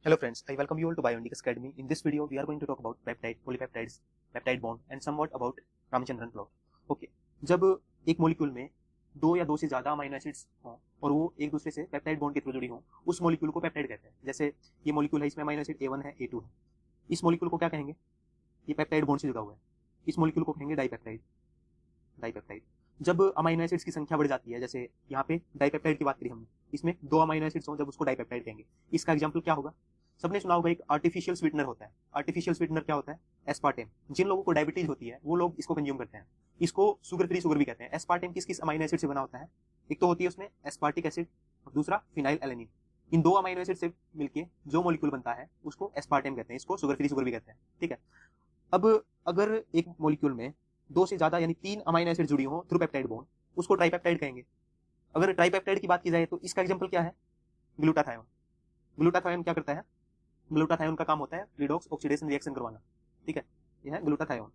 Hello friends, I welcome you all to Bioindics Academy. In this video, we are going to talk about peptide, polypeptides, peptide bond and somewhat about Ramachandran plot. Okay, जब एक molecule में दो या दो से ज्यादा amino acids हों और वो एक दूसरे से पेप्टाइड बॉन्ड के थ्रू जुड़ी हों, उस मॉलिक्यूल को पेप्टाइड कहते हैं. जैसे ये मॉलिक्यूल है, इसमें अमीनो एसिड A1 है, A2 है. इस मॉलिक्यूल को क्या कहेंगे? ये पेप्टाइड बॉन्ड से जुड़ा हुआ है. इस मॉलिक्यूल को कहेंगे डाइपेप्टाइड. डाइपेप्टाइड. जब अमीनो एसिड्स की संख्या बढ़ जाती है, जैसे यहाँ पे डाइपेप्टाइड की बात करी हमने, इसमें दो अमीनो एसिड्स हों, जब उसको डाइपेप्टाइड कहेंगे. इसका एग्जांपल क्या होगा? सबने सुना होगा एक आर्टिफिशियल स्वीटनर होता है. आर्टिफिशियल स्वीटनर क्या होता है? एस्पार्टेम. जिन लोगों को डायबिटीज होती है वो लोग इसको कंज्यूम करते हैं. इसको शुगर फ्री शुगर भी कहते हैं. एस्पार्टेम किस किस अमीनो एसिड से बना होता है? एक तो होती है उसमें एस्पार्टिक एसिड और दूसरा फिनाइल एलेनिन. इन दो अमीनो एसिड से मिलके जो मॉलिक्यूल बनता है उसको एस्पार्टेम कहते हैं. इसको शुगर फ्री शुगर भी कहते हैं. ठीक है. अब अगर एक मॉलिक्यूल में दो से ज्यादा यानी तीन अमीनो एसिड जुड़ी हो थ्रू पेप्टाइड बॉन्ड, उसको ट्राइपेप्टाइड कहेंगे. अगर ट्राइपेप्टाइड की बात की जाए तो इसका एग्जांपल क्या है? ग्लूटाथायोन. ग्लूटाथायोन क्या करता है? ग्लूटाथायोन का काम होता है रिडॉक्स ऑक्सीडेशन रिएक्शन करवाना. ठीक है, यह है ग्लूटाथायोन.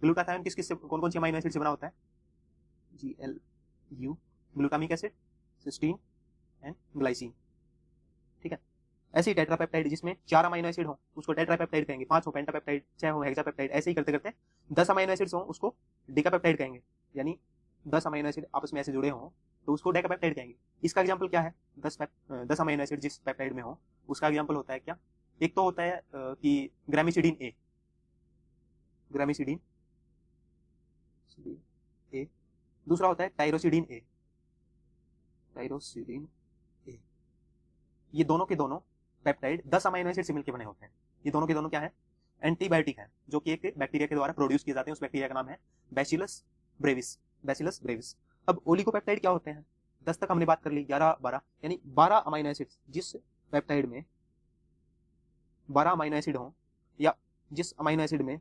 ग्लूटाथायोन किस किस से कौन कौन सी अमीनो एसिड से बना होता है? GLU, glutamic acid, cysteine and glycine. ठीक है. ऐसे ही टेट्रापेप्टाइड जिसमें चार अमीनो एसिड हो उसको टेट्रापेप्टाइड कहेंगे. 5 हो पेंटापेप्टाइड, 6 हो हेक्सापेप्टाइड. ऐसे ही करते करते 10 अमीनो एसिड्स हो उसको डेकापेप्टाइड कहेंगे. यानी 10 अमीनो एसिड आपस में ऐसे जुड़े हों तो उसको डेकापेप्टाइड कहेंगे. इसका एग्जांपल क्या है? 10 अमीनो एसिड जिस पेप्टाइड में हो उसका एग्जांपल होता है क्या? एक तो होता है कि ग्रामिसिडीन ए. ग्रामिसिडीन ए. दूसरा होता है टाइरोसिडीन ए. टाइरोसिडीन ए. ये दोनों के दोनों पेप्टाइड 10 अमीनो एसिड से मिलकर बने होते हैं. ये दोनों के दोनों क्या है? एंटीबायोटिक है, जो कि एक बैक्टीरिया के द्वारा प्रोड्यूस किए जाते हैं. उस बैक्टीरिया का नाम है बैसिलस ब्रेविस. Bacillus Brevis. अब ओलिगोपेप्टाइड क्या होते हैं? 10 तक हमने बात कर ली. 11 12 यानी 12 अमीनो एसिड जिस पेप्टाइड में 12 अमीनो एसिड हो या जिस अमीनो एसिड में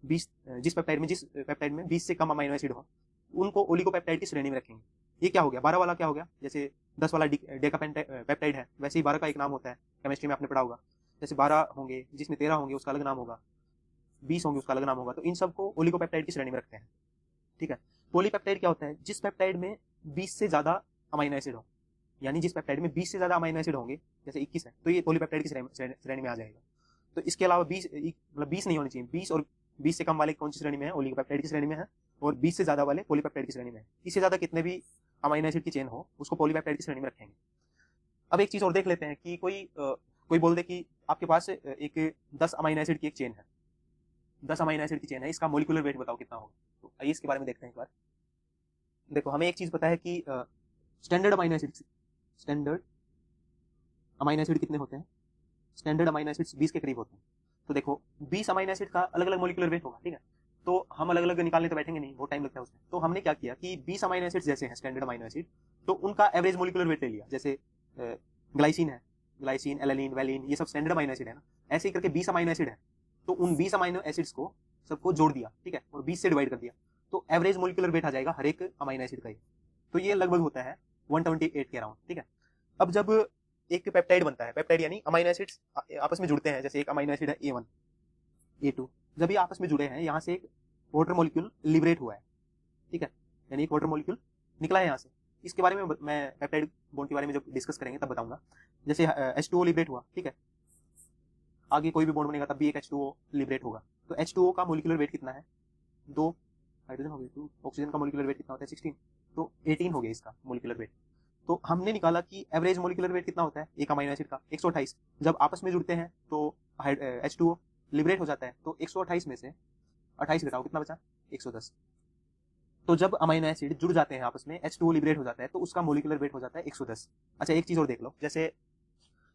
20 जिस पेप्टाइड में 20 से कम अमीनो एसिड हो उनको ओलिगोपेप्टाइड की श्रेणी में रखेंगे. ये क्या हो गया? 12 वाला क्या हो गया? जैसे 10 वाला डेकापेप्टाइड है, वैसे ही 12 का एक नाम होता है. केमिस्ट्री में आपने पढ़ा होगा. जैसे 12 होंगे जिसमें 13 होंगे उसका अलग नाम होगा, 20 होंगे उसका अलग नाम होगा. तो इन सबको ओलिगोपेप्टाइड की श्रेणी में रखते हैं. ठीक है. पॉलीपेप्टाइड क्या होता है? जिस पेप्टाइड में 20 से ज्यादा अमीनो एसिड हो, यानी जिस पेप्टाइड में 20 से ज्यादा अमीनो एसिड होंगे, जैसे 21 है तो ये पॉलीपेप्टाइड की श्रेणी में आ जाएगा. तो इसके अलावा 20 मतलब 20 नहीं होनी चाहिए. 20 और 20 से कम वाले कौन सी श्रेणी में है? ओलिगोपेप्टाइड की श्रेणी में है. और 20 से ज्यादा वाले पॉलीपेप्टाइड की श्रेणी में है. इससे ज्यादा कितने भी अमीनो एसिड की चेन हो उसको पॉलीपेप्टाइड की श्रेणी में रखेंगे. अब एक चीज और देख लेते हैं कि कोई बोल दे कि आपके पास एक 10 अमीनो एसिड की एक चेन है. 10 अमीनो एसिड की चेन है, इसका मोलिकुलर वेट बताओ कितना होगा. तो आइए इसके बारे में देखते हैं एक बार. देखो, हमें एक चीज पता है कि स्टैंडर्ड अमीनो एसिड कितने होते हैं? स्टैंडर्ड अमीनो एसिड्स 20 के करीब होते हैं. तो देखो 20 अमीनो एसिड का अलग अलग मोलिकुलर वेट होगा. ठीक है. तो हम अलग अलग निकालने तो बैठेंगे नहीं, बहुत टाइम लगता है उसमें. तो हमने क्या किया कि 20 अमीनो एसिड जैसे हैं स्टैंडर्ड अमीनो एसिड, तो उनका एवरेज मोलिकुलर वेट ले लिया. जैसे ग्लाइसिन है, ग्लाइसिन, एलेनिन, वैलिन, ये सब स्टैंडर्ड अमीनो एसिड है ना. ऐसे ही करके 20 अमीनो एसिड है तो उन 20 अमीनो एसिड्स को सबको जोड़ दिया. ठीक है. और 20 से डिवाइड कर दिया तो एवरेज मोलिकुलर वेट आ जाएगा हर एक अमीनो एसिड का. तो ये लगभग होता है 128 के अराउंड. ठीक है. अब जब एक पेप्टाइड बनता है, पेप्टाइड यानी अमीनो एसिड्स आपस में जुड़ते हैं, जैसे एक अमीनो एसिड है A1 A2, जब ये आपस में जुड़े हैं यहाँ से एक वाटर मॉलिक्यूल लिबरेट हुआ है. ठीक है. यानी एक वाटर मॉलिक्यूल निकला है यहाँ से. इसके बारे में मैं पेप्टाइड बॉन्ड के बारे में जब डिस्कस करेंगे तब बताऊंगा. जैसे H2O लिबरेट हुआ. ठीक है. आगे कोई भी बॉन्ड बनेगा तब भी एक H2O लिबरेट होगा. तो H2O का मोलिकुलर वेट कितना है? 2 हाइड्रोजन हो गए. 2 ऑक्सीजन का मोलिकुलर वेट कितना होता है? 16. तो 18 हो गया इसका मोलिकुलर वेट. तो हमने निकाला कि एवरेज मोलिकुलर वेट कितना होता है एक अमीनो एसिड का? 128. जब आपस में जुड़ते हैं तो H2O लिबरेट हो जाता है. तो 128 में से 28 घटाओ, कितना बचा? 110. तो जब अमीनो एसिड जुड़ जाते हैं आपस में, H2O लिबरेट हो जाता है तो उसका मोलिकुलर वेट हो जाता है 110. अच्छा, एक चीज और देख लो. जैसे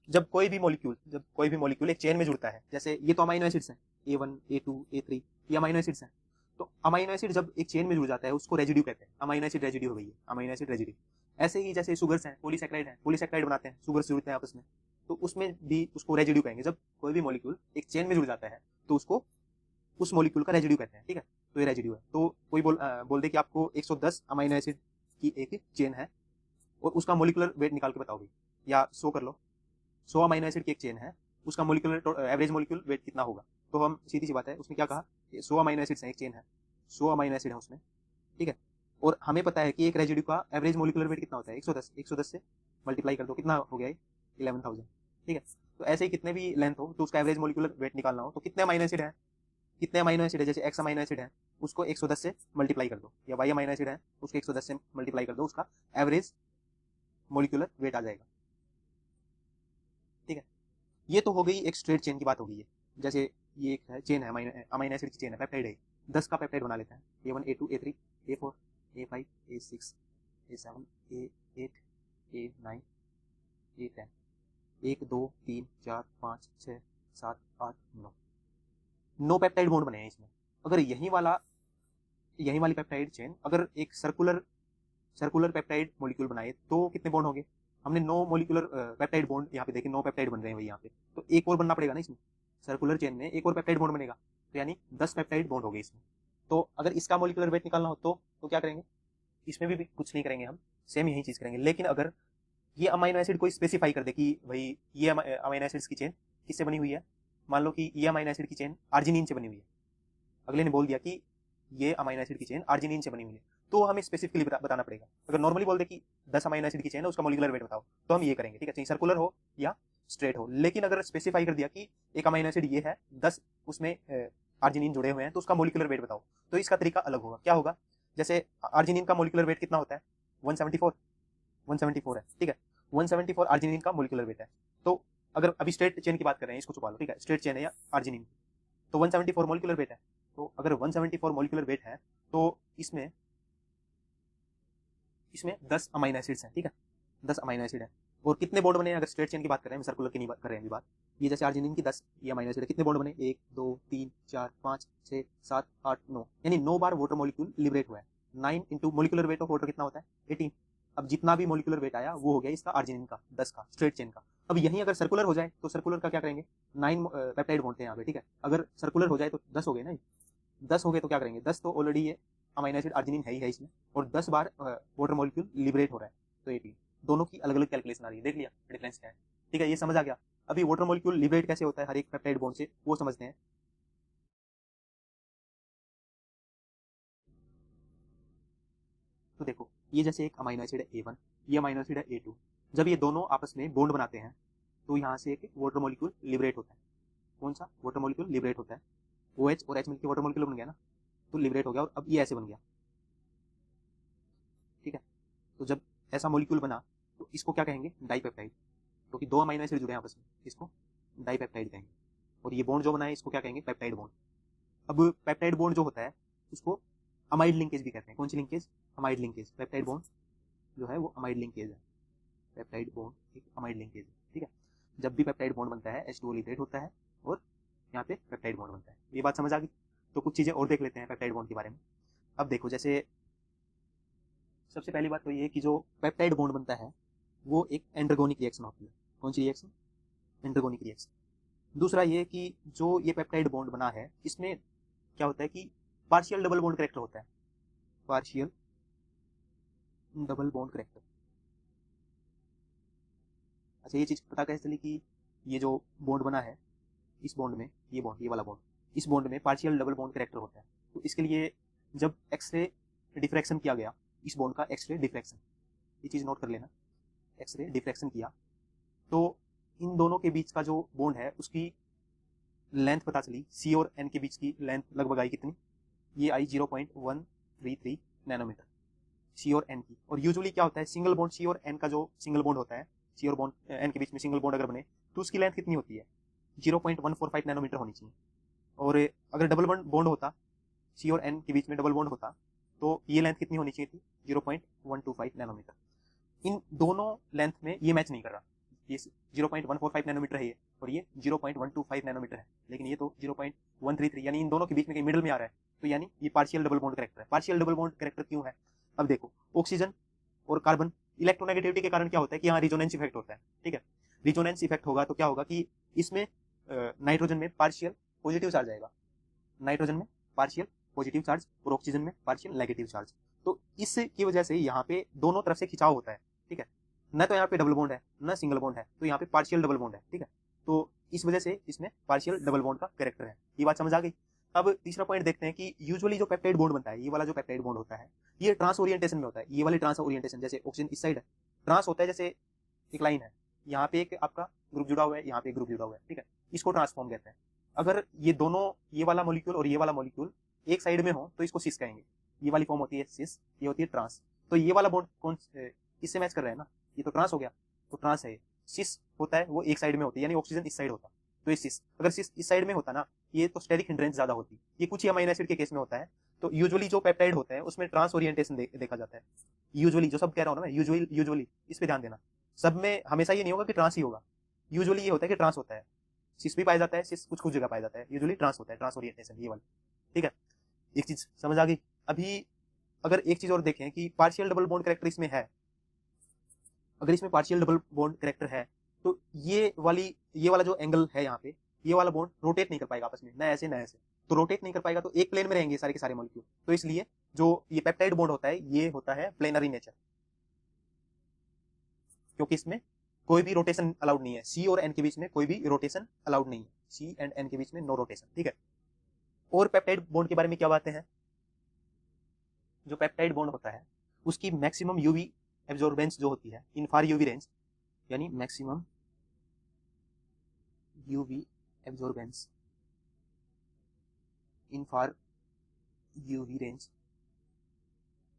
जब कोई भी मॉलिक्यूल एक चेन में जुड़ता है, जैसे ये तो अमीनो एसिड्स हैं A1 A2 A3, ये अमीनो एसिड्स हैं. तो अमीनो एसिड जब एक चेन में जुड़ जाता है उसको रेजिड्यू कहते हैं. अमीनो एसिड रेजिड्यू हो गई है, अमीनो एसिड रेजिड्यू. ऐसे ही जैसे शुगर्स हैं, पॉलीसैकेराइड बनाते हैं, शुगर से जुड़ते हैं आपस में, तो उसमें भी उसको रेजिड्यू कहेंगे. जब कोई भी मॉलिक्यूल एक चेन में जुड़ जाता है तो उसको उस मॉलिक्यूल का रेजिड्यू कहते हैं. ठीक है. तो ये रेजिड्यू है. तो कोई बोल दे कि आपको 110 अमीनो एसिड की एक चेन है और उसका मॉलिक्यूलर वेट निकाल के बताओ भाई, या 100 कर लो. 100 अमीनो एसिड की एक चेन है, उसका मॉलिक्यूलर एवरेज मॉलिक्यूलर वेट कितना होगा? तो हम सीधी सी बात है, उसने क्या कहा, 100 अमीनो एसिड्स हैं, एक चेन है, 100 अमीनो एसिड है उसमें. ठीक है. और हमें पता है कि एक रेजिड्यू का एवरेज मॉलिक्यूलर वेट कितना होता है? 110. 110 से मल्टीप्लाई कर दो, कितना हो गया? 11,000. ठीक है. तो ऐसे ही कितने भी लेंथ हो तो उसका एवरेज मोलिकुलर वेट निकालना हो तो कितने अमीनो एसिड है, कितने अमीनो एसिड है, जैसे एक्स अमीनो एसिड है उसको 110 से मल्टीप्लाई कर दो, या वाई अमीनो एसिड है उसको 110 से मल्टीप्लाई कर दो, उसका एवरेज मोलिकुलर वेट आ जाएगा। ठीक है, ये तो हो गई एक स्ट्रेट चेन की बात हो गई है। जैसे ये एक है चेन है, अमीनो एसिड की चेन है, पेप्टाइड है, 10 का पेप्टाइड बना लेते हैं, A1 A2 A3 A4 A5 A6 A7 A8 A9 A10 1 2 3 4 5 6 7 8 9 9 peptide bond बने हैं इसमें। अगर यही वाली पेप्टाइड चेन अगर एक सर्कुलर पेप्टाइड मॉलिक्यूल बनाए तो कितने बॉन्ड होंगे? हमने 9 मॉलिक्यूलर पेप्टाइड बॉन्ड यहाँ पे देखे, 9 पेप्टाइड बन रहे हैं वही यहाँ पे, तो एक और बनना पड़ेगा ना इसमें, सर्कुलर चेन में एक और पेप्टाइड बॉन्ड बनेगा, तो यानी 10 पेप्टाइड बॉन्ड हो गए इसमें। तो अगर इसका मॉलिक्यूलर वेट निकालना हो तो क्या करेंगे, इसमें भी कुछ नहीं करेंगे, हम सेम यही चीज करेंगे। लेकिन अगर ये अमीनो एसिड कोई स्पेसिफाई कर दे कि भाई ये अमीनो एसिड्स की चेन किससे बनी हुई है, मान लो कि ये अमीनो एसिड की चेन आर्जिनिन से बनी हुई है, अगले ने बोल दिया कि ये अमीनो एसिड की चेन आर्जिनिन से बनी हुई है, तो हमें स्पेसिफिकली बताना पड़ेगा। अगर नॉर्मली बोल दे कि 10 अमीनो एसिड की चेन है उसका मॉलिक्यूलर वेट बताओ, तो हम ये करेंगे, ठीक है, चाहे सर्कुलर हो या स्ट्रेट हो। लेकिन अगर स्पेसिफाई कर दिया कि एक अमीनो एसिड ये है, 10 उसमें आर्जिनिन जुड़े हुए हैं, तो उसका मॉलिक्यूलर वेट बताओ, तो इसका तरीका अलग होगा। क्या होगा, जैसे आर्जिनिन का मॉलिक्यूलर वेट कितना होता है, 174 है, ठीक है, 174 आर्जिनिन का मॉलिक्यूलर वेट है। तो अगर अभी स्ट्रेट चेन की बात कर रहे हैं, इसको छुपा लो, ठीक है, स्ट्रेट चेन है या आर्जिनिन, तो 174 मॉलिक्यूलर वेट है। तो अगर 174 मॉलिक्यूलर वेट है तो इसमें 10 अमीनो एसिड्स हैं, ठीक है, 10 अमीनो एसिड है। और कितने बॉन्ड बने, अगर स्ट्रेट चेन की बात कर रहे हैं, सर्कुलर की नहीं कर रहे हैं अभी बात, ये जैसे आर्जिनिन की 10 ये अमीनो एसिड है, कितने बॉन्ड बने, 1 2 3 4 5 6 7 8 9, यानी 9 बार वाटर मॉलिक्यूल लिबरेट हुआ है। 9 into molecular weight of water कितना होता है, 18। अब जितना भी मॉलिक्यूलर वेट आया वो हो गया इसका आर्जिनिन का 10 का स्ट्रेट चेन का। अब यहीं अगर सर्कुलर हो जाए तो सर्कुलर का क्या करेंगे, 9 पेप्टाइड बॉन्ड थे यहाँ पे, ठीक है, अगर सर्कुलर हो जाए तो 10 हो गए ना, 10 हो गए तो क्या करेंगे, 10 तो ऑलरेडी ये अमीनो एसिड आर्जिनिन है ही है इसमें, और 10 बार वाटर मॉलिक्यूल लिबरेट हो रहा है, तो 18। दोनों की अलग अलग कैलकुलेशन आ रही है, देख लिया डिफरेंस क्या है, ठीक है, ये समझ आ गया। अभी वाटर मॉलिक्यूल लिबरेट कैसे होता है हर एक पेप्टाइड बॉन्ड से, वो समझते हैं। तो देखो, ये जैसे एक अमीनो एसिड है A1, ये अमीनो एसिड है A2, जब ये दोनों आपस में बॉन्ड बनाते हैं तो यहाँ से एक वाटर मॉलिक्यूल लिबरेट होता है। कौन सा वाटर मॉलिक्यूल लिबरेट होता है, OH और H मिलकर वाटर मॉलिक्यूल बन गया ना, तो लिबरेट हो गया, और अब ये ऐसे बन गया, ठीक है। तो जब ऐसा मॉलिक्यूल बना तो इसको क्या कहेंगे, डाइपेप्टाइड, क्योंकि दो अमीनो एसिड जुड़े हैं आपस में, इसको डाइपेप्टाइड कहेंगे। और ये बॉन्ड जो बना है इसको क्या कहेंगे, पेप्टाइड बॉन्ड। अब पेप्टाइड बॉन्ड जो होता है उसको अमाइड लिंकेज भी कहते हैं। कौन सी linkage, amide linkage. Peptide bond जो है वो अमाइड लिंकेज है, पेप्टाइड बॉन्ड एक अमाइड लिंकेज है, ठीक है। जब भी पेप्टाइड बॉन्ड बनता है H2O लिबरेट होता है और यहाँ पे पेप्टाइड बॉन्ड बनता है। ये बात समझ आ गई। तो कुछ चीजें और देख लेते हैं पेप्टाइड बॉन्ड के बारे में। अब देखो, जैसे सबसे पहली बात तो ये कि जो पेप्टाइड बॉन्ड बनता है वो एक एंड्रोगोनिक रिएक्शन होती है। कौन सी रिएक्शन, एंड्रोगोनिक रिएक्शन। दूसरा ये कि जो ये पेप्टाइड बॉन्ड बना है इसमें क्या होता है कि पार्शियल डबल बॉन्ड करेक्टर होता है, पार्शियल डबल बॉन्ड करेक्टर। अच्छा, ये चीज पता कैसे चली कि ये जो बॉन्ड बना है इस बॉन्ड में, ये बॉन्ड, ये वाला बॉन्ड, इस बॉन्ड में पार्शियल डबल बॉन्ड करेक्टर होता है। तो इसके लिए जब एक्सरे डिफ्रैक्शन किया गया, इस बॉन्ड का एक्सरे डिफ्रैक्शन, ये चीज नोट कर लेना, एक्सरे डिफ्रैक्शन किया तो इन दोनों के बीच का जो बॉन्ड है उसकी लेंथ पता चली, C और N के बीच की लेंथ लगभग आई कितनी, ये आई 0.133 नैनोमीटर C और N की। और यूजुअली क्या होता है, सिंगल बॉन्ड C और N का जो सिंगल बॉन्ड होता है, C और बॉन्ड N के बीच में सिंगल बॉन्ड अगर बने तो उसकी लेंथ कितनी होती है, 0.145 नैनोमीटर होनी चाहिए। और अगर डबल बॉन्ड होता, C और N के बीच में डबल बॉन्ड होता तो ये लेंथ कितनी होनी चाहिए थी, 0.125 नैनोमीटर। इन दोनों लेंथ में ये मैच नहीं कर रहा, ये 0.145 नैनोमीटर है ये, और ये 0.125 नैनोमीटर है, लेकिन ये तो 0.133, यानी इन दोनों के बीच में कहीं मिडिल में आ रहा है, तो यानी ये पार्शियल डबल बॉन्ड करेक्टर है। पार्शियल डबल बॉन्ड करेक्टर क्यों है, अब देखो, ऑक्सीजन और कार्बन इलेक्ट्रोनेगेटिविटी के कारण क्या होता है कि यहाँ रिजोनेंस इफेक्ट होता है, ठीक है। रिजोनेंस इफेक्ट होगा तो क्या होगा कि इसमें नाइट्रोजन में पार्शियल पॉजिटिव चार्ज आएगा, नाइट्रोजन में पार्शियल पॉजिटिव चार्ज और ऑक्सीजन में पार्शियल नेगेटिव चार्ज। तो इसकी वजह से यहाँ पे दोनों तरफ से खिंचाव होता है, ठीक है। न तो यहाँ पे डबल बॉन्ड है न सिंगल बॉन्ड है, तो यहाँ पे पार्शियल डबल बॉन्ड है, ठीक है। तो इस वजह से इसमें पार्शियल डबल बॉन्ड का कैरेक्टर है। ये बात समझ आ गई। अब तीसरा पॉइंट देखते हैं कि यूजुअली जो पेप्टाइड बॉन्ड बनता है, ये वाला जो पेप्टाइड बॉन्ड होता है ये ट्रांस ओरिएंटेशन में होता है। ये वाली ट्रांस ओरिएंटेशन, जैसे ऑक्सीजन इस साइड है, ट्रांस होता है, जैसे एक लाइन है, यहाँ पे एक आपका ग्रुप जुड़ा हुआ है, यहाँ पे एक ग्रुप जुड़ा हुआ है, ठीक है, इसको ट्रांसफॉर्म कहते हैं। अगर ये दोनों, ये वाला मॉलिक्यूल और ये वाला मॉलिक्यूल एक साइड में हो तो इसको सिस कहेंगे। ये वाली फॉर्म होती है सिस, ये होती है ट्रांस। तो ये वाला बॉन्ड कौन इससे मैच कर रहा है ना, ये तो ट्रांस हो गया, तो ट्रांस है। सिस होता है वो एक साइड में होती है, यानी ऑक्सीजन इस साइड होता, तो ये सिस। अगर सिस इस साइड में होता ना, ये तो स्टेरिक हिंड्रेंस ज्यादा होती। ये कुछ ही अमीनो एसिड के केस में होता है। तो यूजुअली जो पेप्टाइड होते हैं उसमें ट्रांस ओरिएंटेशन देखा जाता है। यूजुअली जो सब कह रहा हूँ ना मैं, यूजुअली इस पे ध्यान देना। सब में हमेशा ये नहीं होगा कि ट्रांस ही होगा, यूजुअली ये होता है कि ट्रांस होता है। सिस भी पाया जाता है, सिस कुछ कुछ जगह पाया जाता है, यूजुअली ट्रांस होता है, ट्रांस ओरिएंटेशन ये वाला, ठीक है। एक चीज समझ आ गई। अभी अगर एक चीज और देखें कि पार्शियल डबल बॉन्ड कैरेक्टर इसमें है, अगर इसमें पार्शियल डबल बॉन्ड कैरेक्टर है तो ये वाला जो एंगल है यहाँ पे, ये वाला बॉन्ड रोटेट नहीं कर पाएगा आपस में, न ऐसे न ऐसे। तो रोटेट नहीं कर पाएगा तो एक प्लेन में रहेंगे सारे के सारे मॉलिक्यूल। तो इसलिए जो ये पेप्टाइड बॉन्ड होता है ये होता है प्लेनरी नेचर, क्योंकि इसमें कोई भी रोटेशन अलाउड नहीं है। सी और एन के बीच में कोई भी रोटेशन अलाउड नहीं है, सी एंड एन के बीच में नो रोटेशन, ठीक है। और पेप्टाइड बॉन्ड के बारे में क्या बातें हैं? जो पेप्टाइड बॉन्ड होता है उसकी मैक्सिमम यूवी एब्जॉर्बेंस जो होती है इन फार यूवी रेंज, यानी मैक्सिमम यूवी एब्जॉर्बेंस इन फार यूवी रेंज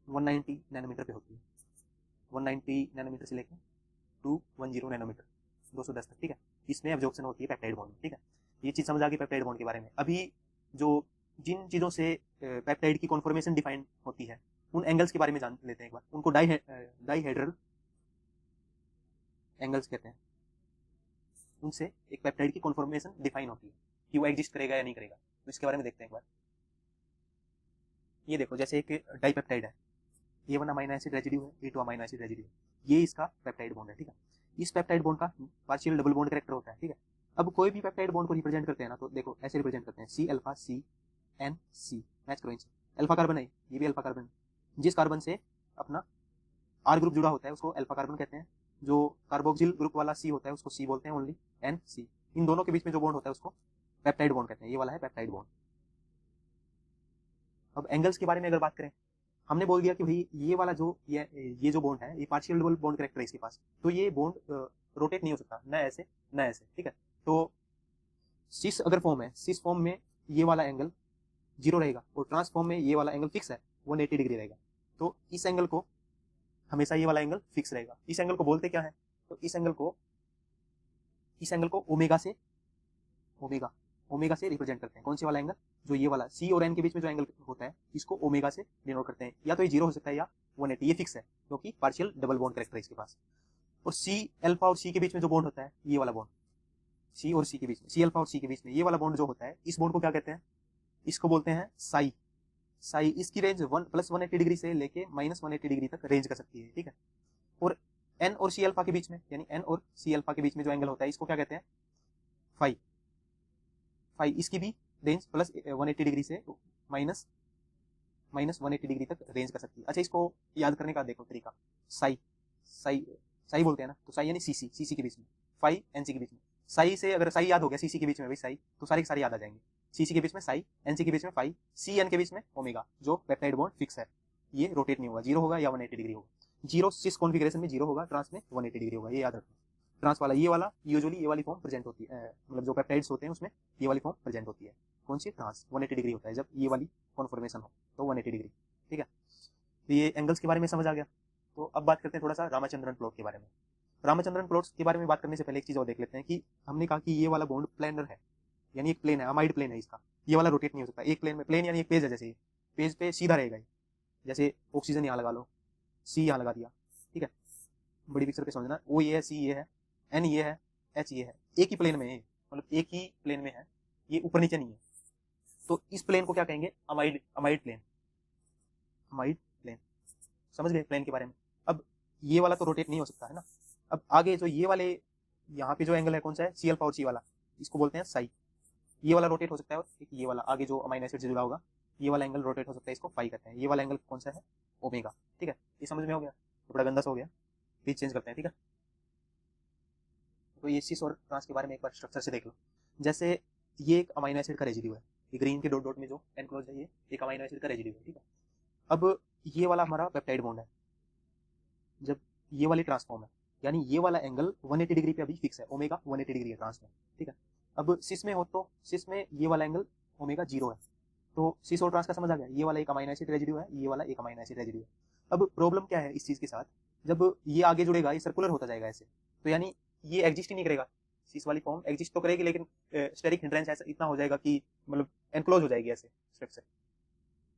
190 नैनोमीटर पे होती है। 190 नैनोमीटर से लेकर 210 नैनोमीटर, 210 तक, ठीक है। इसमें एब्जॉर्प्शन होती है पेप्टाइड बॉन्ड, ठीक है। ये चीज समझ आ गई पेप्टाइड बॉन्ड के बारे में। अभी जो जिन चीजों से पेप्टाइड की कॉन्फॉर्मेशन डिफाइन होती है उन एंगल्स के बारे में जान लेते हैं एक बार। उनको डाइहेड्रल एंगल्स कहते हैं। उनसे एक पेप्टाइड की कॉन्फॉर्मेशन डिफाइन होती है कि वो एग्जिस्ट करेगा या नहीं करेगा। तो इसके बारे में देखते हैं एक बार। ये देखो, जैसे एक डाइपेप्टाइड है, A1 अमीनो एसिड रेजिड्यू है, A2 अमीनो एसिड रेजिड्यू है, ये इसका पेप्टाइड बॉन्ड है, ठीक है। इस पेप्टाइड बॉन्ड का पार्शियल डबल बॉन्ड कैरेक्टर होता है, ठीक है। अब कोई भी पेप्टाइड बॉन्ड को रिप्रेजेंट करते हैं ना, तो देखो ऐसे रिप्रेजेंट करते हैं, C alpha C N C, match करो इनसे। अल्फा कार्बन है, ये भी अल्फा कार्बन। जिस कार्बन से अपना आर ग्रुप जुड़ा होता है उसको अल्फा कार्बन कहते हैं। जो कार्बोक्सिल ग्रुप वाला सी होता है उसको सी बोलते हैं, ओनली एन सी। इन दोनों के बीच में जो बॉन्ड होता है उसको पेप्टाइड बॉन्ड कहते हैं। ये वाला है पेप्टाइड बॉन्ड। अब एंगल्स के बारे में अगर बात करें, हमने बोल दिया कि भाई ये वाला जो ये जो बॉन्ड है ये पार्शियल डबल बॉन्ड कैरेक्टर है इसके पास, तो ये बॉन्ड रोटेट नहीं हो सकता, न ऐसे न ऐसे, ठीक है। तो सिस अगर फॉर्म है, सिस फॉर्म में ये वाला एंगल 0 रहेगा और ट्रांसफॉर्म में ये वाला एंगल फिक्स है, 180 डिग्री रहेगा। तो इस एंगल को हमेशा ये वाला एंगल फिक्स रहेगा। इस एंगल को बोलते क्या है? तो इस एंगल को ओमेगा से रिप्रेजेंट करते हैं। कौन से वाला एंगल? जो ये वाला सी और एन के बीच में जो एंगल होता है इसको ओमेगा से डिनोट करते हैं। या तो ये 0 हो सकता है या 180, ये फिक्स है क्योंकि पार्शियल डबल बॉन्ड कैरेक्टर है इसके पास। और सी अल्फा और सी के बीच में जो बॉन्ड होता है, ये वाला बॉन्ड, सी और सी के बीच में, सी अल्फा और सी के बीच में ये वाला बॉन्ड जो होता है, इस बॉन्ड को क्या कहते हैं? इसको बोलते हैं साई। साई इसकी रेंज 1+180 डिग्री से लेके -180 डिग्री तक रेंज कर सकती है, ठीक है। और एन और सी अल्फा के बीच में, यानी एन और सी अल्फा के बीच में जो एंगल होता है इसको क्या कहते हैं? फाई। फाई इसकी भी रेंज +180 डिग्री से -180 डिग्री तक रेंज कर सकती है। अच्छा, इसको याद करने का देखो तरीका। साई साई साई बोलते हैं ना, तो साई यानी सीसी के बीच में, फाई एनसी के बीच में। साई से अगर साई याद हो गया सीसी के बीच में भाई साई, तो सारे के सारे याद आ जाएंगे। सीसी के बीच में साई, एनसी के बीच में फाई, सी एन के बीच में ओमेगा। जो पेप्टाइड बॉन्ड फिक्स है, ये रोटेट नहीं होगा, 0 होगा या 180 डिग्री होगा। 0 सिस कॉन्फिगरेशन में 0 होगा, ट्रांस में 180 डिग्री होगा, ये याद रखना। ट्रांस वाला ये वाला यूजुअली ये वाली फॉर्म प्रेजेंट होती है, मतलब जो पेप्टाइड्स होते हैं उसमें ये वाली फॉर्म प्रेजेंट होती है। कौन सी? ट्रांस। 180 डिग्री होता है जब ये वाली कॉन्फॉर्मेशन हो, तो 180 डिग्री, ठीक है। तो ये एंगल्स के बारे में समझ आ गया। तो अब बात करते हैं थोड़ा सा रामाचंद्रन प्लॉट के बारे में। रामाचंद्रन प्लॉट्स के बारे में बात करने से पहले एक चीज और देख लेते हैं कि हमने कहा कि ये वाला बॉन्ड प्लेनर है, यानी एक प्लेन है, अमाइड प्लेन है इसका। ये वाला रोटेट नहीं हो सकता एक प्लेन में। प्लेन यानी एक पेज है, जैसे पेज पे सीधा रहेगा ये। जैसे ऑक्सीजन यहाँ लगा लो, सी यहाँ लगा दिया, ठीक है। बड़ी पिक्चर पे समझना, ओ ये है, सी ये है, एन ये है, एच ये है, एक ही प्लेन में है, मतलब एक ही प्लेन में है, ये ऊपर नीचे नहीं है। तो इस प्लेन को क्या कहेंगे? Amide plane. अमाइड प्लेन, समझ गए प्लेन के बारे में। अब ये वाला तो रोटेट नहीं हो सकता है ना। अब आगे जो ये वाले यहाँ पे जो एंगल है कौन सा है? सी अल्फा और सी वाला, इसको बोलते हैं साई। ये वाला रोटेट हो सकता है, और एक ये वाला आगे जो अमीनो एसिड से जुड़ा होगा ये वाला एंगल रोटेट हो सकता है, इसको फाई कहते हैं। ये वाला एंगल कौन सा है? ओमेगा, ठीक है। ये समझ में हो गया? तो बड़ा गंदा सा हो गया, पेज चेंज करते हैं, ठीक है। तो ये सिस और ट्रांस के बारे में एक बार स्ट्रक्चर से देख लो। जैसे ये एक अमीनो एसिड का रेजिड्यू है, ये ग्रीन के डॉट डॉट में जो एनक्लोज है ये एक अमीनो एसिड का रेजिड्यू है, ठीक है। अब ये वाला हमारा पेप्टाइड बॉन्ड है। जब ये वाली ट्रांसफॉर्म है यानी ये वाला एंगल 180 डिग्री पे अभी फिक्स है, ओमेगा 180 डिग्री है ट्रांस में, ठीक है। अब सिस में हो तो सिस में ये वाला एंगल ओमेगा 0 है, तो सिस और ट्रांस का समझ आ गया, ये वाला एक अमाइनो एसिड रेजिड्यू है, ये वाला एक अमाइनो एसिड रेजिड्यू है। अब प्रॉब्लम क्या है इस चीज के साथ, जब ये आगे जुड़ेगा ये सर्कुलर होता जाएगा ऐसे, तो यानी ये एग्जिस्ट ही नहीं करेगा, सिस वाली फॉर्म एग्जिस्ट तो करेगी लेकिन स्टेरिक हिंड्रेंस ऐसा इतना हो जाएगा कि मतलब एनक्लोज हो जाएगी ऐसे स्ट्रक्चर,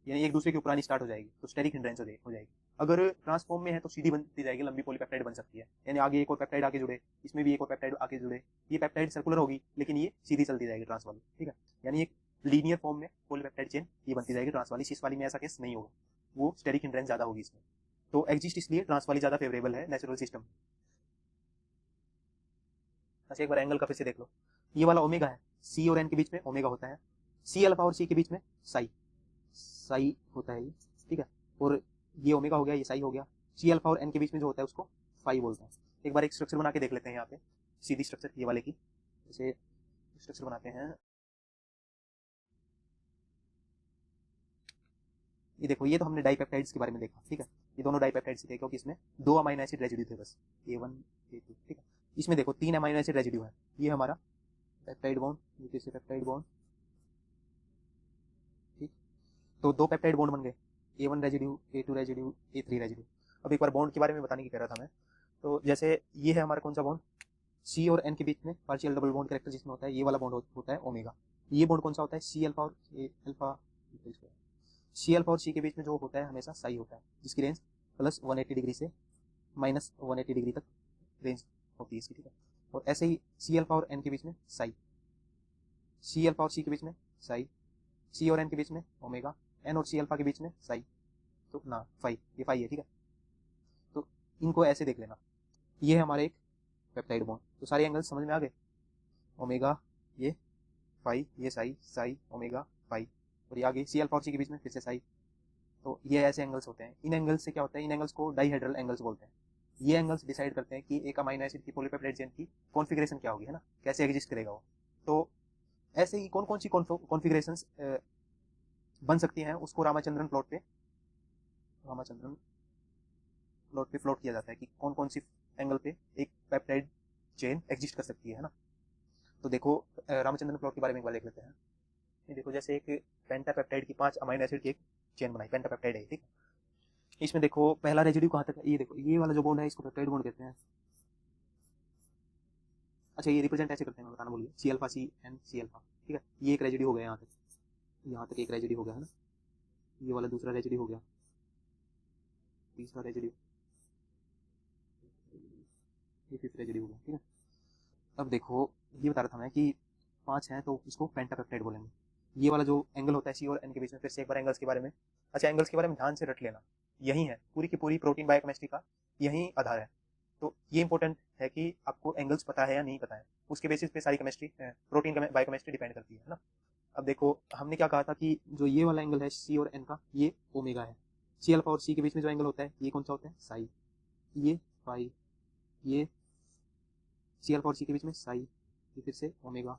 यानी एक दूसरे के ऊपर आनी स्टार्ट हो जाएगी, तो स्टेरिक हिंड्रेंस हो जाएगी। अगर ट्रांसफॉर्म में है तो सीधी बनती जाएगी, लंबी पॉलीपेप्टाइड बन सकती है, यानी आगे एक और पेप्टाइड आगे जुड़े, इसमें भी एक और पेप्टाइड आगे जुड़े, ये पेप्टाइड सर्कुलर होगी लेकिन ये सीधी चलती जाएगी ट्रांस वाली, ठीक है। यानी एक लीनियर फॉर्म में पॉलीपेप्टाइड चेन ये बनती जाएगी ट्रांस वाली। सिस वाली में ऐसा केस नहीं होगा, वो स्टेरिक हिंड्रेंस ज्यादा होगी इसमें, तो एग्जिस्ट इसलिए ट्रांस वाली ज्यादा फेवरेबल है नेचुरल सिस्टम। अच्छा एक बार एंगल का फिर से देख लो, ये वाला ओमेगा है, सी और एन के बीच में ओमेगा होता है, सी अल्फा और सी के बीच में साई साई होता है ये, ठीक है। और ये ओमेगा हो गया, ये साई हो गया, सी अल्फा और एन के बीच में जो होता है उसको फाई बोलते हैं। एक बार एक स्ट्रक्चर बना के देख लेते हैं यहाँ पे, सीधी स्ट्रक्चर ये वाले की, जैसे स्ट्रक्चर बनाते हैं, ये देखो, ये तो हमने डाइपेप्टाइड्स के बारे में देखा, ठीक है, ये दोनों डाइपेप्टाइड्स थे क्योंकि इसमें 2 अमाइनो एसिड रेजिड्यू थे बस, A1 A2, ठीक है। इसमें देखो 3 अमाइनो एसिड रेजिड्यू है, ये हमारा पेप्टाइड बॉन्ड, ये फिर से पेप्टाइड बॉन्ड, ठीक, तो 2 पेप्टाइड बॉन्ड बन गए, A1 residue, A2 residue, A3 residue. अब एक बार बॉन्ड के बारे में बताने की कह रहा था मैं, तो जैसे ये है हमारा कौन सा बॉन्ड, सी और एन के बीच में पार्शियल डबल बॉन्ड कैरेक्टर जिसमें होता है, ये वाला बॉन्ड होता है ओमेगा। ये बॉन्ड कौन सा होता है, सी अल्फा और अल्फा, सी अल्फा और सी के बीच में जो होता है हमेशा साई होता है, जिसकी रेंज प्लस 180 डिग्री से माइनस 180 डिग्री तक रेंज होती है इसकी, ठीक है। और ऐसे ही सी अल्फा और एन के बीच में साई, सी अल्फा और सी के बीच में साई, सी और एन के बीच में ओमेगा, एन और सी अल्फा के बीच में साई, तो ना फाई, ये फाई है, ठीक है। तो इनको ऐसे देख लेना, ये है हमारे एक पेप्टाइड बॉन्ड, तो सारे एंगल्स समझ में आ गए, ओमेगा ये फाई, ये साई साई ओमेगा फाई, और ये आगे सी अल्फा और सी के बीच में फिर से साई, तो ये ऐसे एंगल्स होते हैं। इन एंगल्स से क्या होता है, इन एंगल्स को डाइहेड्रल एंगल्स बोलते हैं। ये एंगल्स डिसाइड करते हैं कि एक अमाइनो एसिड की पॉलीपेप्टाइड चेन की कॉन्फ़िगरेशन क्या होगी, है ना, कैसे एग्जिस्ट करेगा वो। तो ऐसे ही कौन कौन सी कॉन्फ़िगरेशंस बन सकती हैं, उसको रामाचंद्रन प्लॉट पे प्लॉट किया जाता है कि कौन कौन सी एंगल पे एक पेप्टाइड चेन एग्जिस्ट कर सकती है ना। तो देखो रामचंद्रन प्लॉट के बारे में एक बार देख लेते हैं। ये देखो, जैसे एक पेंटापेप्टाइड की 5 अमाइनो एसिड की एक चेन बनाई, पेंटापेप्टाइड है, ठीक है। इसमें देखो पहला रेजिड्यू कहाँ तक है, ये देखो, ये वाला जो बॉन्ड है इसको पेप्टाइड बॉन्ड कहते हैं। अच्छा ये रिप्रेजेंट ऐसे करते हैं, मैं बताना भूल गया, C alpha C N C alpha, ठीक है। ये एक रेजिड्यू हो गया यहाँ तक एक रेजिड्यू हो गया है ना, ये वाला दूसरा रेजिड्यू हो गया, तीसरा रेजिड्यू, ये फिफ्थ रेजिड्यू हो गया, ठीक है। अब देखो ये बता रहा था मैं कि 5 हैं तो इसको पेंटापेप्टाइड बोलेंगे। ये वाला जो एंगल होता है सी और एन के बीच में, फिर से एक बार एंगल्स के बारे में, अच्छा एंगल्स के बारे में ध्यान से रट लेना, यही है पूरी की पूरी प्रोटीन बायोकेमिस्ट्री का, यही आधार है। तो ये इंपॉर्टेंट है कि आपको एंगल्स पता है या नहीं पता है, उसके बेसिस पे सारी केमिस्ट्री प्रोटीन बायोकेमिस्ट्री डिपेंड करती है ना। अब देखो हमने क्या कहा था कि जो ये वाला एंगल है सी और एन का, ये ओमेगा है, सी अल्फा और सी के बीच में जो एंगल होता है ये कौन सा होता है, साई, ये फाई, ये सी अल्फा और सी के बीच में साई, ये फिर से ओमेगा,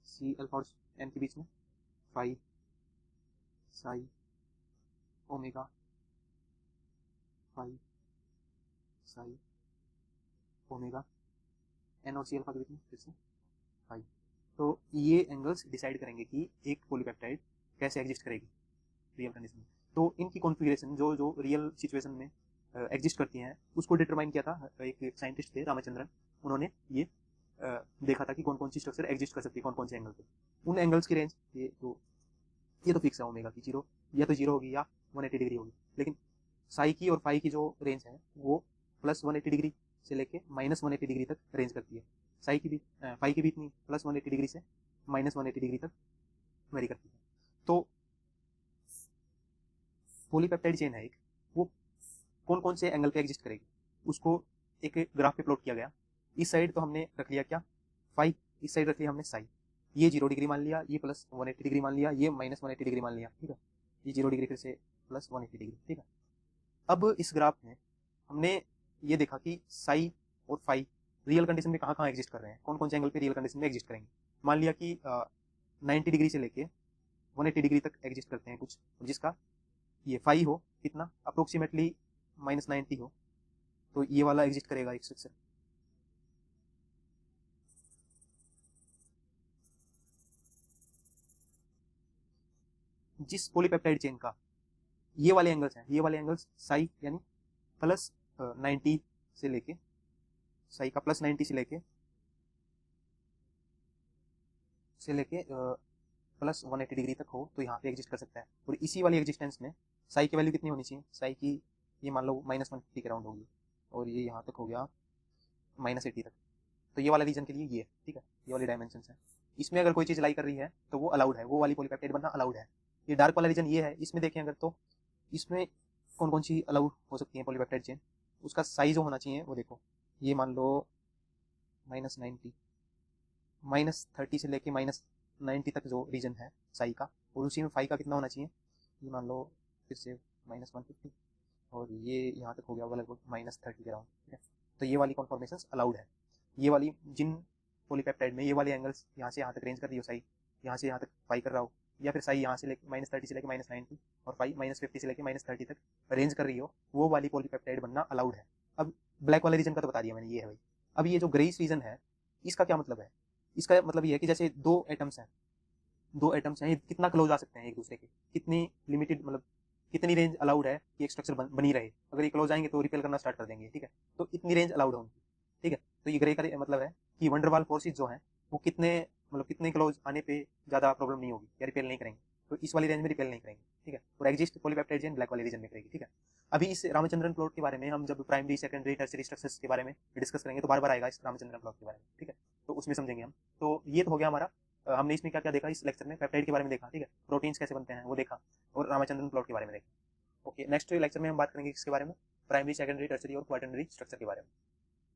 सी अल्फा और एन के बीच में phi psi omega phi psi omega, N और सी अल्फा के बीच में फिर से फाई। तो ये एंगल्स डिसाइड करेंगे कि एक पॉलीपेप्टाइड कैसे एग्जिस्ट करेगी रियल कंडीशन में। तो इनकी कॉन्फ़िगरेशन जो जो रियल सिचुएशन में एग्जिस्ट करती हैं उसको डिटरमाइन किया था एक साइंटिस्ट थे रामाचंद्रन, उन्होंने ये देखा था कि कौन कौन सी स्ट्रक्चर एग्जिस्ट कर सकती है कौन कौन से एंगल पे। उन एंगल्स की रेंज ये तो फिक्स है ओमेगा की, जीरो या तो जीरो होगी या 180 डिग्री होगी, लेकिन साई की और फाई की जो रेंज है वो प्लस 180 डिग्री से लेके माइनस 180 डिग्री तक रेंज करती है। साई की भी फाई की भी इतनी प्लस 180 डिग्री से माइनस 180 डिग्री तक वेरी करती है। तो पॉलीपेप्टाइड चेन है एक, वो कौन कौन से एंगल पे एग्जिस्ट करेगी उसको एक ग्राफ पे प्लॉट किया गया। इस साइड तो हमने रख लिया क्या, फाई, इस साइड रख लिया हमने साई, ये 0 डिग्री मान लिया, ये प्लस 180 डिग्री मान लिया, ये माइनस 180 डिग्री मान लिया, ठीक है। ये 0 डिग्री फिर से प्लस 180 डिग्री, ठीक है। अब इस ग्राफ में हमने ये देखा कि साई और फाई रियल कंडीशन में कहाँ कहाँ एग्जिस्ट कर रहे हैं, कौन कौन से एंगल पे रियल कंडीशन में एग्जिस्ट करेंगे। मान लिया कि 90 डिग्री से लेके 180 डिग्री तक एग्जिस्ट करते हैं कुछ, जिसका ये फाई हो कितना अप्रोक्सीमेटली -90 हो, तो ये वाला एग्जिस्ट करेगा एक स्ट्रक्चर। जिस पॉलीपेप्टाइड चेन का ये वाले एंगल्स हैं, ये वाले एंगल्स साई यानी प्लस 90 से लेके, साई का प्लस 90 से लेके प्लस 180 डिग्री तक हो तो यहाँ पे एग्जिस्ट कर सकता है। और इसी वाली एग्जिस्टेंस में साई की वैल्यू कितनी होनी चाहिए, साई की ये मान लो -150 के राउंड होगी और ये यहाँ तक हो गया -80 तक। तो ये वाला रीजन के लिए ये है, ठीक है, ये वाली डायमेंशन है। इसमें अगर कोई चीज़ लाई कर रही है तो वो अलाउड है, वो वाली पॉलीपेप्टाइड बनना अलाउड है। ये डार्क वाला रीजन ये है, इसमें देखें अगर तो इसमें कौन कौन सी अलाउड हो सकती है पॉलीपेप्टाइड चेन, उसका साइज जो होना चाहिए वो देखो, ये मान लो -90 -30 से लेके -90 तक जो रीजन है साई का, और उसी में फाई का कितना होना चाहिए, ये मान लो फिर से -150 और ये यहाँ तक हो गया होगा लगभग -30 के राउंड, ठीक है। तो ये वाली कॉन्फॉर्मेशन अलाउड है। ये वाली जिन पॉलीपेप्टाइड में ये वाले एंगल्स यहाँ से यहाँ तक रेंज कर रही हो साई, यहाँ से यहाँ तक फाई कर रहा हो, या फिर साई यहाँ से लेके -30 से लेके -90 और फाई -50 से लेके -30 तक रेंज कर रही हो, वो वाली पॉलीपेप्टाइड बनना अलाउड है। अब ब्लैक वाले रीजन का तो बता दिया मैंने, ये है भाई। अब ये जो ग्रेइश रीजन है इसका क्या मतलब है, इसका मतलब ये है कि जैसे दो एटम्स हैं, ये कितना क्लोज आ सकते हैं एक दूसरे के, कितनी लिमिटेड मतलब कितनी रेंज अलाउड है कि एक स्ट्रक्चर बनी रहे। अगर ये क्लोज आएंगे तो रिपेल करना स्टार्ट कर देंगे, ठीक है। तो इतनी रेंज अलाउड है उनकी, ठीक है। तो ये ग्रे का मतलब है कि वंडरवाल फोर्सेज जो हैं वो कितने क्लोज आने पे ज़्यादा प्रॉब्लम नहीं होगी या रिपेल नहीं करेंगे, तो इस वाली रेंज में रिपेल नहीं करेंगे, ठीक है। और एग्जिस्ट पॉलीपेप्टाइड चेन ब्लैक वाली रीजन में करेगी, ठीक है। अभी इस रामचंद्रन प्लॉट के बारे में हम जब प्राइमरी सेकेंडरी टर्सरी स्ट्रक्चर्स के बारे में डिस्कस करेंगे तो बार बार आएगा इस रामचंद्रन प्लॉट के बारे में, ठीक है। तो उसमें समझेंगे हम। तो ये तो हो गया हमारा, हमने इसमें क्या क्या देखा इस लेक्चर में, पेप्टाइड के बारे में देखा, ठीक है, प्रोटीन्स कैसे बनते हैं वो देखा, और रामचंद्रन प्लॉट के बारे में देखा। ओके, नेक्स्ट लेक्चर में हम बात करेंगे किसके बारे में, प्राइमरी सेकेंडरी टर्सरी और क्वाटरनरी स्ट्रक्चर के बारे में।